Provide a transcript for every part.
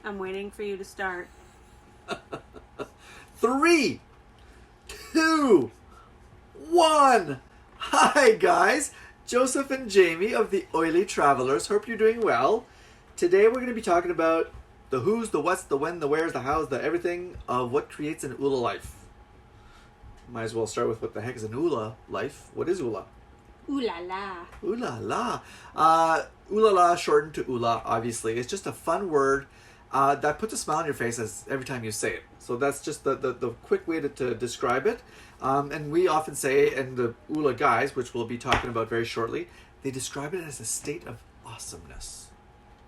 I'm waiting for you to start. 3, 2, 1. Hi guys, Joseph and Jamie of the Oily Travelers. Hope you're doing well. Today we're going to be talking about the who's, the what's, the when, the where's, the how's, the everything of what creates an Oola life. Might as well start with what the heck is an Oola life. What is Oola? Oola la. Oola la. Oola la, shortened to Oola, obviously. It's just a fun word that puts a smile on your face every time you say it. So that's just the quick way to describe it. And we often say, and the OolaGuys, which we'll be talking about very shortly, they describe it as a state of awesomeness.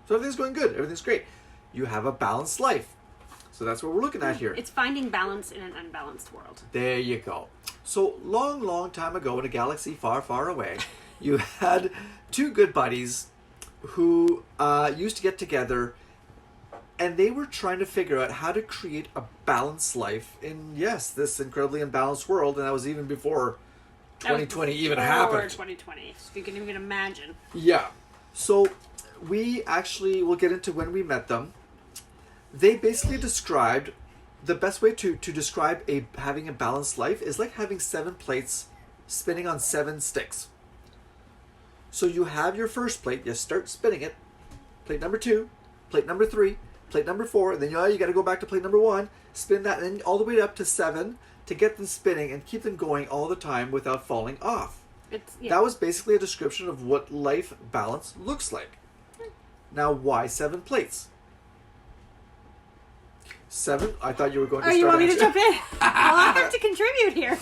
So everything's going good. Everything's great. You have a balanced life. So that's what we're looking at here. It's finding balance in an unbalanced world. There you go. So long time ago in a galaxy far away, you had two good buddies who used to get together, and they were trying to figure out how to create a balanced life in, yes, this incredibly imbalanced world. And that was even before 2020 even happened. 2020, if you can even imagine. Yeah. So we actually will get into when we met them. They basically described the best way to describe having a balanced life is like having 7 plates spinning on 7 sticks. So you have your first plate, you start spinning it, plate number 2, plate number 3, plate number 4, and then you got to go back to plate number 1, spin that, and then all the way up to 7 to get them spinning and keep them going all the time without falling off. That was basically a description of what life balance looks like. Now, why 7 plates? 7? I thought you were going to start. Oh, you want me to jump in? Well, I have to contribute here.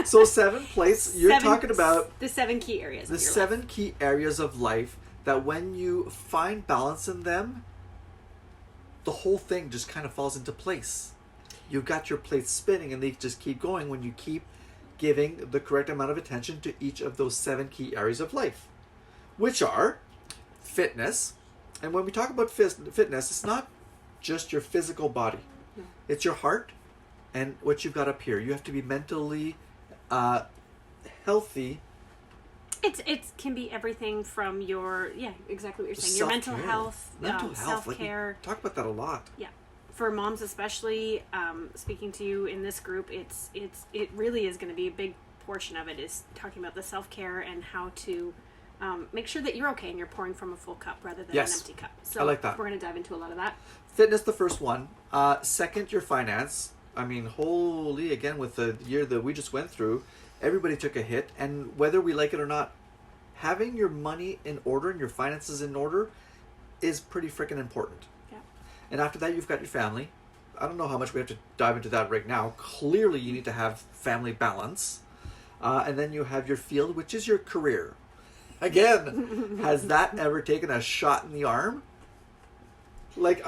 So 7 plates, you're talking about the 7 key areas. The 7 key areas of life that when you find balance in them, the whole thing just kind of falls into place. You've got your plates spinning and they just keep going when you keep giving the correct amount of attention to each of those 7 key areas of life, which are fitness. And when we talk about fitness, it's not just your physical body. No. It's your heart and what you've got up here. You have to be mentally healthy. It can be everything from your, exactly what you're saying. Your mental health, self-care. Like, talk about that a lot. Yeah. For moms especially, speaking to you in this group, it really is going to be a big portion of it is talking about the self-care and how to make sure that you're okay and you're pouring from a full cup rather than an empty cup. So I like that. We're going to dive into a lot of that. Fitness, the first one. Second, your finance. I mean, holy, again, with the year that we just went through, everybody took a hit. And whether we like it or not, having your money in order and your finances in order is pretty freaking important. Yeah. And after that, you've got your family. I don't know how much we have to dive into that right now. Clearly, you need to have family balance. And then you have your field, which is your career. Again, has that ever taken a shot in the arm? Like,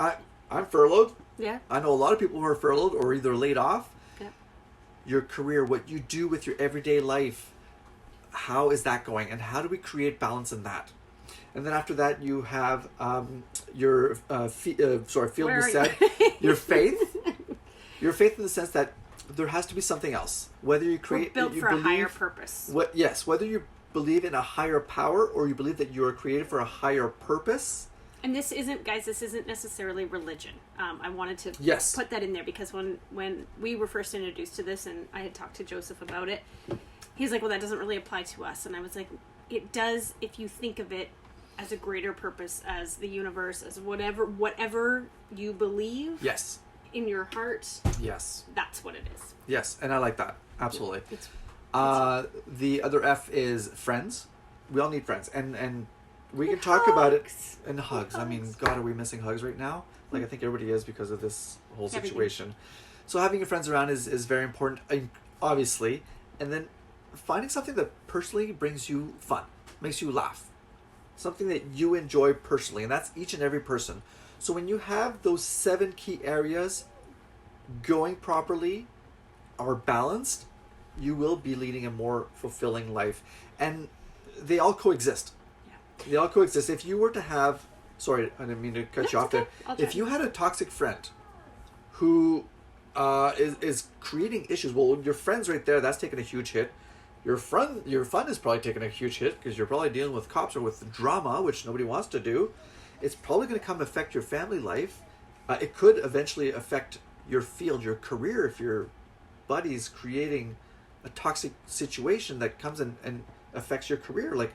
I'm furloughed. Yeah. I know a lot of people who are furloughed or either laid off. Yeah. Your career, what you do with your everyday life, how is that going? And how do we create balance in that? And then after that, you have your field, you said. Your faith. Your faith in the sense that there has to be something else. Whether you create... We're built for a higher purpose. Whether you believe in a higher power or you believe that you are created for a higher purpose. And this isn't necessarily religion. I wanted to put that in there because when we were first introduced to this and I had talked to Joseph about it, he's like, well, that doesn't really apply to us. And I was like, it does if you think of it as a greater purpose, as the universe, as whatever you believe in your heart. Yes. That's what it is. Yes, and I like that. Absolutely. The other F is friends. We all need friends. And we can talk about it. And hugs. I mean, God, are we missing hugs right now? Like, I think everybody is because of this whole situation. So having your friends around is very important, obviously. And then finding something that personally brings you fun, makes you laugh. Something that you enjoy personally. And that's each and every person. So when you have those 7 key areas going properly or balanced, you will be leading a more fulfilling life. And they all coexist. Yeah. They all coexist. If you were to have... Sorry, I didn't mean to cut you off there. If you had a toxic friend who is creating issues, well, your friend's right there, that's taking a huge hit. Your fun is probably taking a huge hit because you're probably dealing with cops or with drama, which nobody wants to do. It's probably going to come affect your family life. It could eventually affect your field, your career, if your buddy's creating a toxic situation that comes in and affects your career. Like,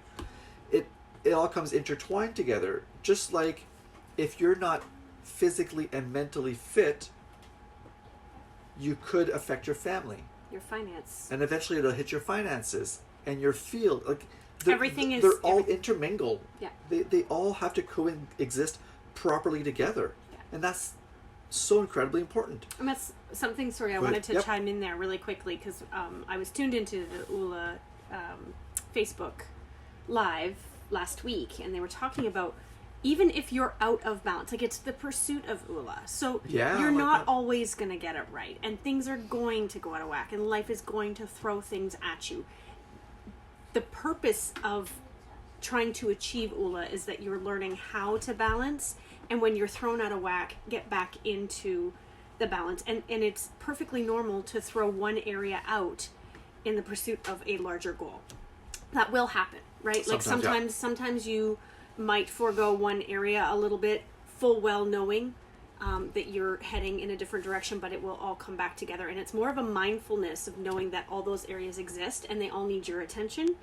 it all comes intertwined together. Just like if you're not physically and mentally fit, you could affect your family, your finance, and eventually it'll hit your finances and your field. Like, they're all intermingled. Yeah, they all have to coexist properly together, and that's so incredibly important. And that's something. Sorry, I wanted to chime in there really quickly because I was tuned into the Oola Facebook Live last week, and they were talking about, even if you're out of balance, like, it's the pursuit of Oola. So you're not always going to get it right, and things are going to go out of whack, and life is going to throw things at you. The purpose of trying to achieve Oola is that you're learning how to balance, and when you're thrown out of whack, get back into the balance. And it's perfectly normal to throw one area out in the pursuit of a larger goal. That will happen, right? Sometimes you might forego one area a little bit, full well knowing that you're heading in a different direction, but it will all come back together. And it's more of a mindfulness of knowing that all those areas exist and they all need your attention.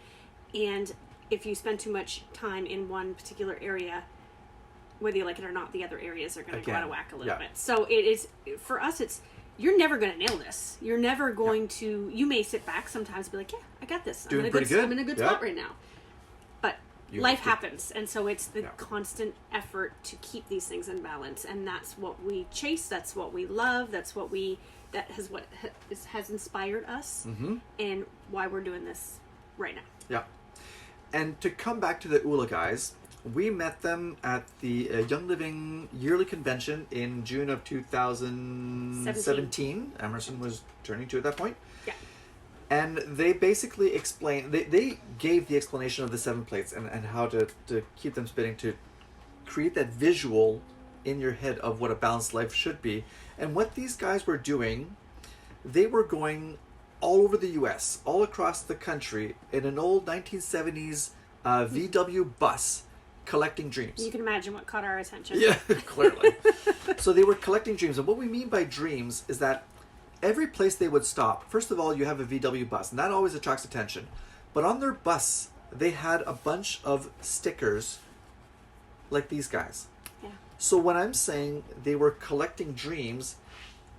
And if you spend too much time in one particular area, whether you like it or not, the other areas are going to go out of whack a little bit. So it is, for us, it's, you're never going to nail this. You're never going to, you may sit back sometimes and be like, yeah, I got this. I'm in a good spot right now. But life happens. And so it's the constant effort to keep these things in balance. And that's what we chase. That's what we love. That's what has inspired us, and why we're doing this right now. Yeah. And to come back to the OolaGuys, we met them at the Young Living Yearly Convention in June of 2017. Emerson was turning 2 at that point. Yeah. And they basically explained, they gave the explanation of the 7 plates and how to keep them spinning, to create that visual in your head of what a balanced life should be. And what these guys were doing, they were going all over the U.S., all across the country, in an old 1970s VW bus, collecting dreams. You can imagine what caught our attention. Yeah, clearly. So they were collecting dreams. And what we mean by dreams is that every place they would stop, first of all, you have a VW bus, and that always attracts attention. But on their bus, they had a bunch of stickers like these guys. Yeah. So when I'm saying they were collecting dreams,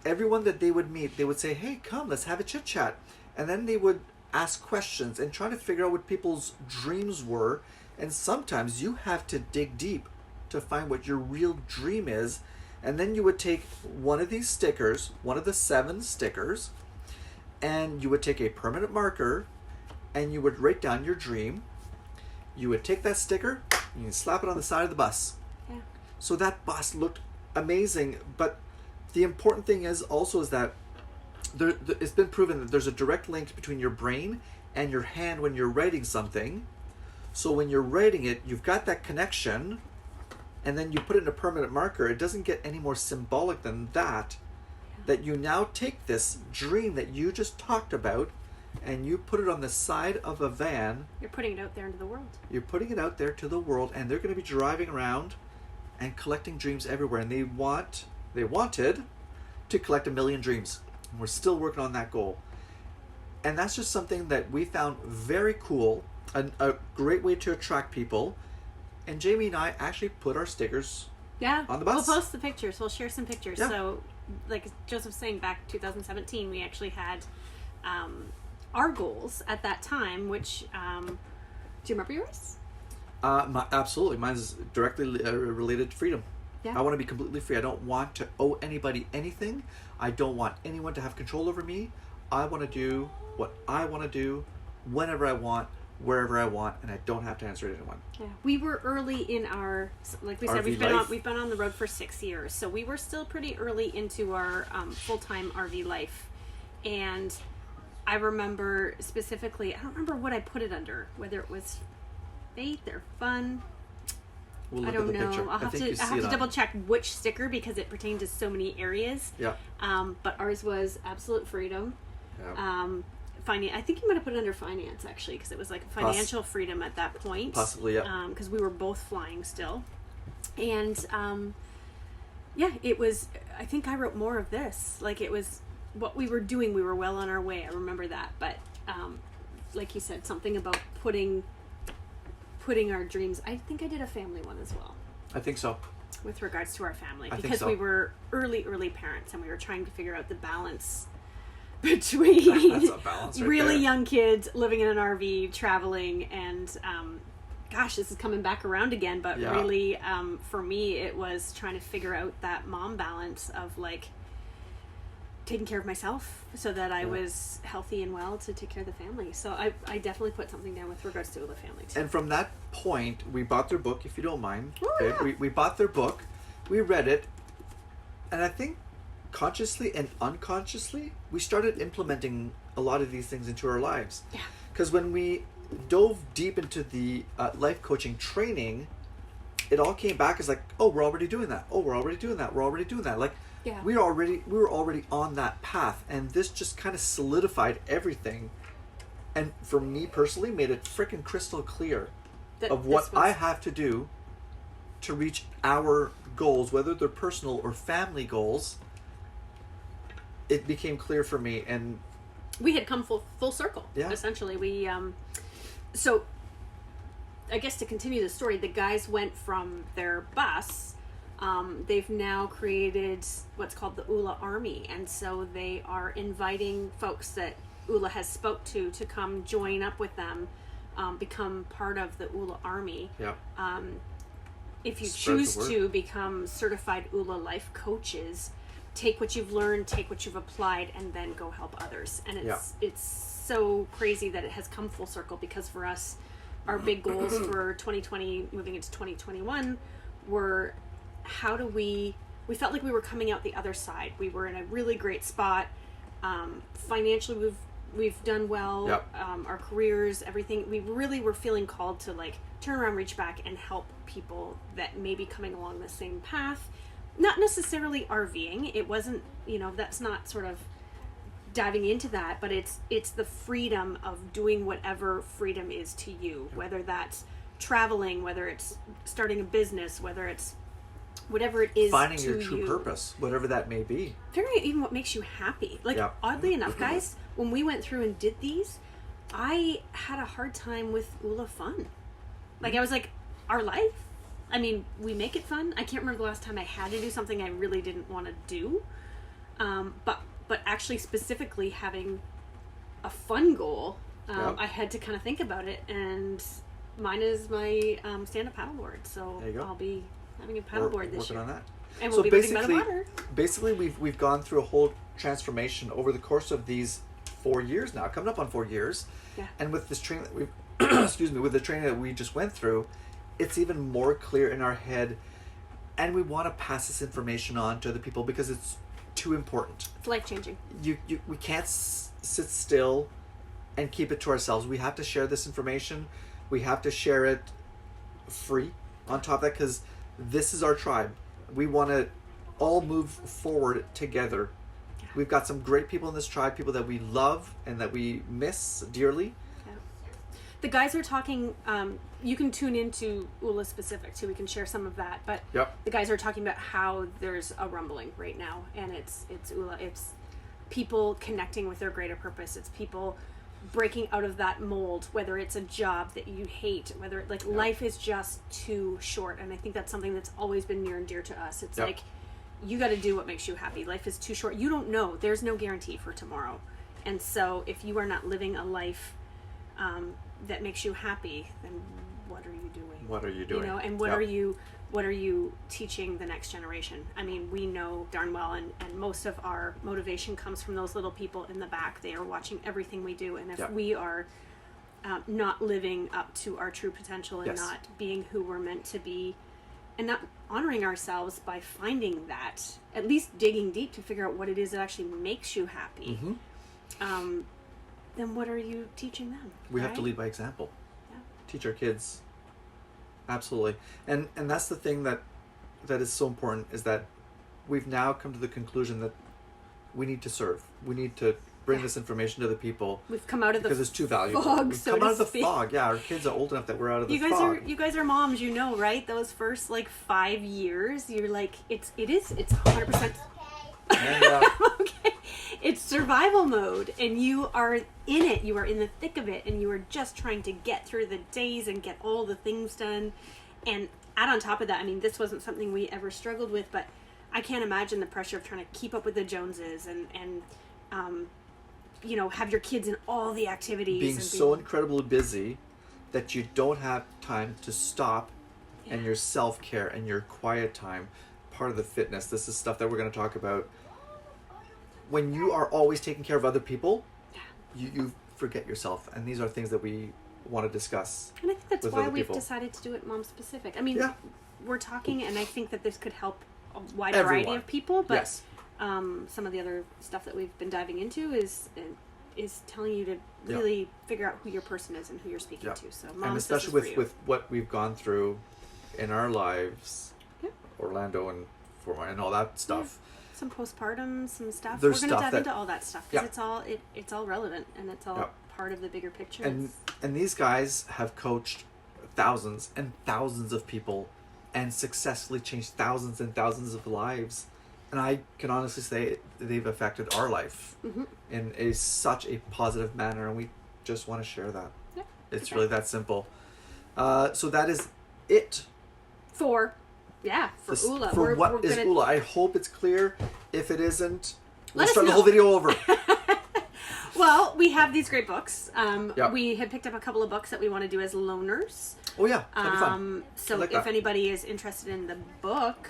everyone that they would meet, they would say, hey, come, let's have a chit chat. And then they would ask questions and try to figure out what people's dreams were. And sometimes you have to dig deep to find what your real dream is. And then you would take one of these stickers, one of the 7 stickers, and you would take a permanent marker and you would write down your dream. You would take that sticker and you slap it on the side of the bus. Yeah. So that bus looked amazing. But the important thing is that it's been proven that there's a direct link between your brain and your hand when you're writing something. So when you're writing it, you've got that connection, and then you put it in a permanent marker. It doesn't get any more symbolic than that. That you now take this dream that you just talked about, and you put it on the side of a van. You're putting it out there into the world. You're putting it out there to the world, and they're going to be driving around and collecting dreams everywhere. And they wanted to collect 1 million dreams. And we're still working on that goal. And that's just something that we found very cool. A great way to attract people. And Jamie and I actually put our stickers on the bus. We'll post the pictures. We'll share some pictures. Yeah. So, like Joseph's saying, back 2017, we actually had our goals at that time, which, do you remember yours? Absolutely. Mine's directly related to freedom. Yeah. I want to be completely free. I don't want to owe anybody anything. I don't want anyone to have control over me. I want to do what I want to do, whenever I want, wherever I want, and I don't have to answer to anyone. Yeah, we were early in our, like we said, we've been on the road for 6 years, so we were still pretty early into our full-time RV life. And I remember specifically, I don't remember what I put it under, whether it was faith or fun. We'll look at the picture. I'll have to double check which sticker, because it pertained to so many areas. Yeah. But ours was absolute freedom. Yeah. I think you might have put it under finance, actually, because it was like financial freedom at that point. Possibly, yeah. Because we were both flying still. And Yeah, it was, I think I wrote more of this. Like, it was what we were doing, we were well on our way. I remember that. But like you said, something about putting our dreams. I think I did a family one as well. I think so. With regards to our family. I think because so. we were early parents and we were trying to figure out the balance between That's a balance right really there. young kids living in an RV, traveling, and gosh, this is coming back around again, but Yeah. really for me it was trying to figure out that mom balance of like taking care of myself so that I was healthy and well to take care of the family. So I definitely put something down with regards to the family too. And from that point, we bought their book, if you don't mind. Oh, babe. yeah. We bought their book, we read it, and I think consciously and unconsciously, we started implementing a lot of these things into our lives. Yeah. Because when we dove deep into the life coaching training, it all came back as like, oh, we're already doing that. Oh, we're already doing that. We're already doing that. Like, Yeah. we were already on that path, and this just kind of solidified everything. And for me personally, made it freaking crystal clear of what I have to do to reach our goals, whether they're personal or family goals. It became clear for me, and we had come full circle. Yeah. Essentially, we so I guess to continue the story, the guys went from their bus. They've now created what's called the Oola Army, and so they are inviting folks that Oola has spoke to come join up with them, become part of the Oola Army. yeah, If you Spread the choose word. to become certified Oola life coaches, take what you've learned, take what you've applied, and then go help others. And it's so crazy that it has come full circle, because for us, our big goals for 2020 moving into 2021 were how do we felt like we were coming out the other side. We were in a really great spot. Financially, we've done well. Yep. Our careers, everything. We really were feeling called to like turn around, reach back, and help people that may be coming along the same path. Not necessarily RVing. It wasn't, that's not sort of diving into that, but it's the freedom of doing whatever freedom is to you, whether that's traveling, whether it's starting a business, whether it's whatever it is, finding to your true you. purpose, whatever that may be. Figuring out even what makes you happy. Like, oddly enough, guys, when we went through and did these, I had a hard time with Oola fun. Like, I was like, our life? I mean, we make it fun. I can't remember the last time I had to do something I really didn't want to do. But actually specifically having a fun goal, I had to kind of think about it. And mine is my stand-up paddleboard. So There you go. I'll be having a paddleboard this working year. on that. And we'll be moving by the water. Basically, we've gone through a whole transformation over the course of these 4 years now, coming up on 4 years. Yeah. And with this training that we've, with the training that we just went through, it's even more clear in our head, and we want to pass this information on to other people because it's too important. It's life-changing. We can't sit still and keep it to ourselves. We have to share this information. We have to share it free on top of that, because this is our tribe. We want to all move forward together. Yeah. We've got some great people in this tribe, people that we love and that we miss dearly. Yeah. The guys are talking, you can tune into Oola specific too, we can share some of that, but the guys are talking about how there's a rumbling right now, and it's Oola, it's people connecting with their greater purpose, it's people breaking out of that mold, whether it's a job that you hate, whether life is just too short. And I think that's something that's always been near and dear to us. It's like, you got to do what makes you happy. Life is too short. You don't know. There's no guarantee for tomorrow. And so if you are not living a life that makes you happy, then what are you doing? What are you doing? And what are you teaching the next generation? I mean, we know darn well, and most of our motivation comes from those little people in the back. They are watching everything we do, and if we are not living up to our true potential and not being who we're meant to be, and not honoring ourselves by finding that, at least digging deep to figure out what it is that actually makes you happy, then what are you teaching them? We have to lead by example. Yeah. Teach our kids. Absolutely. And that's the thing that is so important, is that we've now come to the conclusion that we need to serve. We need to bring this information to the people. We've come out of the because it's too valuable. fog, We've so come out of the speak. fog. Yeah, our kids are old enough that we're out of the fog. You guys are moms, you know, right? Those first like 5 years, you're like, it's 100%. Okay. It's survival mode, and you are in it. You are in the thick of it, and you are just trying to get through the days and get all the things done. And add on top of that, I mean, this wasn't something we ever struggled with, but I can't imagine the pressure of trying to keep up with the Joneses and you know, have your kids in all the activities. Being so incredibly busy that you don't have time to stop, and your self-care and your quiet time, part of the fitness. This is stuff that we're going to talk about. When you are always taking care of other people, you forget yourself. And these are things that we want to discuss. And I think that's why we've decided to do it mom specific. I mean, we're talking, and I think that this could help a wide variety of people, but some of the other stuff that we've been diving into is telling you to really figure out who your person is and who you're speaking to. So, mom, and especially with what we've gone through in our lives, Orlando and and all that stuff. Some postpartum, some stuff. There's we're going to dive into all that stuff because it's all relevant and it's all part of the bigger picture. And these guys have coached thousands and thousands of people and successfully changed thousands and thousands of lives. And I can honestly say they've affected our life in such a positive manner, and we just want to share that. Yeah, it's really that simple. So that is it. For Oola. For what is Oola? I hope it's clear. If it isn't, we'll Let start the whole video over. Well, we have these great books. We had picked up a couple of books that we want to do as loaners. Oh yeah, that'd be fun. So if anybody is interested in the book,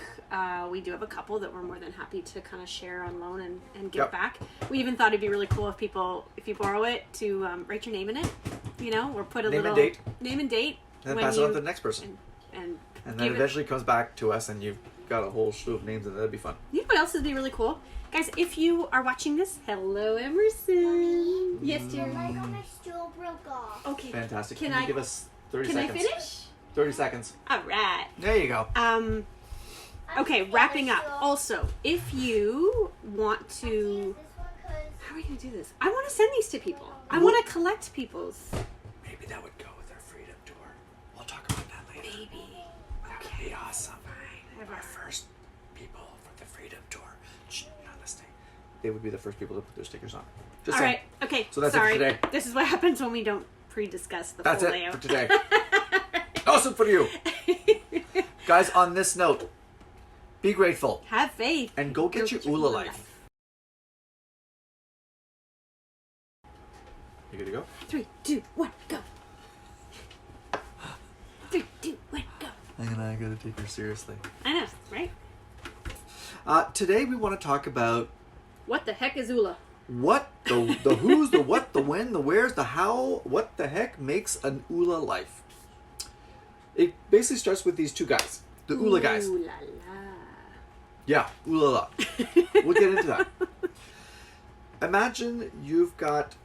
we do have a couple that we're more than happy to kind of share on loan and give back. We even thought it'd be really cool if you borrow it, to write your name in it, you know, or put a name little and date, and then pass it on to the next person. And then eventually comes back to us, and you've got a whole slew of names, and that'd be fun. You know what else would be really cool? Guys, if you are watching this, hello, Emerson. Yes, dear. The leg on my stool broke off. Okay. Fantastic. Can you give us 30 seconds? Can I finish? 30 seconds. All right. There you go. Okay, wrapping up. Also, if you want to... How are we going to do this? I want to send these to people. I want to collect people's... Maybe that would go with our Freedom Tour. We'll talk about that later. Maybe. That would be awesome. Our first people for the Freedom Tour. Shh, you're not listening. They would be the first people to put their stickers on. Just all saying. right. Okay. So that's Sorry. it for today. This is what happens when we don't pre-discuss the full layout. That's it for today. Awesome for you. Guys, on this note, be grateful. Have faith. And go get your Oola life. You good to go? 3, 2, 1, go. 3, 2, 1, go. I gotta take her seriously. I know, right? Today we want to talk about... What the heck is Oola? What, the who's, the what, the when, the where's, the how, what the heck makes an Oola life? It basically starts with these two guys. The OolaGuys. Ooh la la. Yeah, Oola la. We'll get into that. Imagine you've got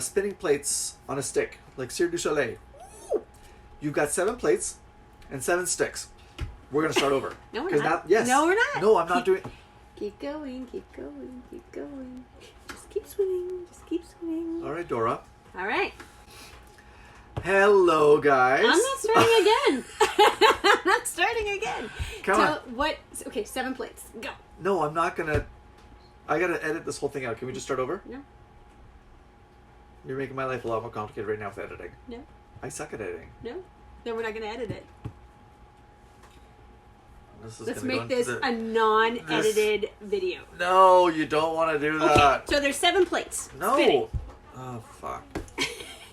spinning plates on a stick, like Cirque du Soleil. You've got 7 plates and 7 sticks. We're going to start over. No, we're not. Yes. No, we're not. No, I'm not doing... Keep going, keep going, keep going. Just keep swinging, just keep swinging. All right, Dora. All right. Hello, guys. I'm not starting again. I'm not starting again. Come on. What? Okay, 7 plates. Go. No, I'm not going to... I got to edit this whole thing out. Can we just start over? No. You're making my life a lot more complicated right now with editing. No. I suck at editing. No. Then we're not going to edit it. Let's make this a non-edited video. No, you don't want to do that. Okay, so there's 7 plates. No. Spinning. Oh, fuck.